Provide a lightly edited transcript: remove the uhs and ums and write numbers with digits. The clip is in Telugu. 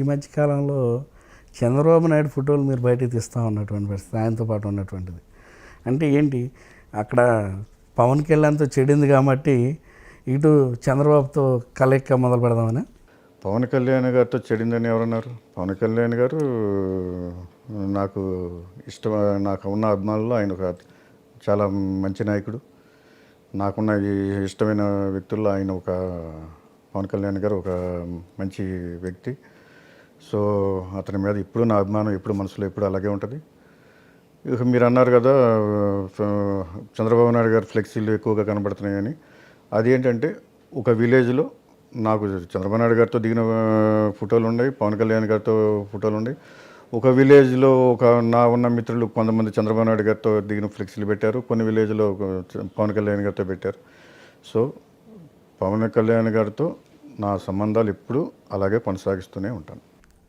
ఈ మధ్య కాలంలో చంద్రబాబు నాయుడు ఫోటోలు మీరు బయటకు తీస్తూ ఉన్నటువంటి పరిస్థితి, ఆయనతో పాటు ఉన్నటువంటిది. అంటే ఏంటి, అక్కడ పవన్ కళ్యాణ్తో చెడింది కాబట్టి ఇటు చంద్రబాబుతో కలయిక మొదలు పెడదామని. పవన్ కళ్యాణ్ గారితో చెడిందని ఎవరన్నారు? పవన్ కళ్యాణ్ గారు నాకు ఇష్టం, నాకు ఉన్న అభిమానుల్లో ఆయన ఒక చాలా మంచి నాయకుడు. నాకున్న ఇష్టమైన వ్యక్తుల్లో ఆయన ఒక పవన్ కళ్యాణ్ గారు ఒక మంచి వ్యక్తి. సో అతని మీద ఇప్పుడు నా అభిమానం ఎప్పుడు మనసులో ఎప్పుడు అలాగే ఉంటుంది. ఇక మీరు అన్నారు కదా చంద్రబాబు నాయుడు గారు ఫ్లెక్సీలు ఎక్కువగా కనబడుతున్నాయని. అది ఏంటంటే ఒక విలేజ్లో నాకు చంద్రబాబు నాయుడు గారితో దిగిన ఫోటోలు ఉన్నాయి, పవన్ కళ్యాణ్ గారితో ఫోటోలు ఉన్నాయి. ఒక విలేజ్లో నా ఉన్న మిత్రులు కొంతమంది చంద్రబాబు నాయుడు గారితో దిగిన ఫ్లెక్సీలు పెట్టారు, కొన్ని విలేజ్లో పవన్ కళ్యాణ్ గారితో పెట్టారు. సో పవన్ కళ్యాణ్ గారితో నా సంబంధాలు ఎప్పుడూ అలాగే కొనసాగిస్తూనే ఉంటాను.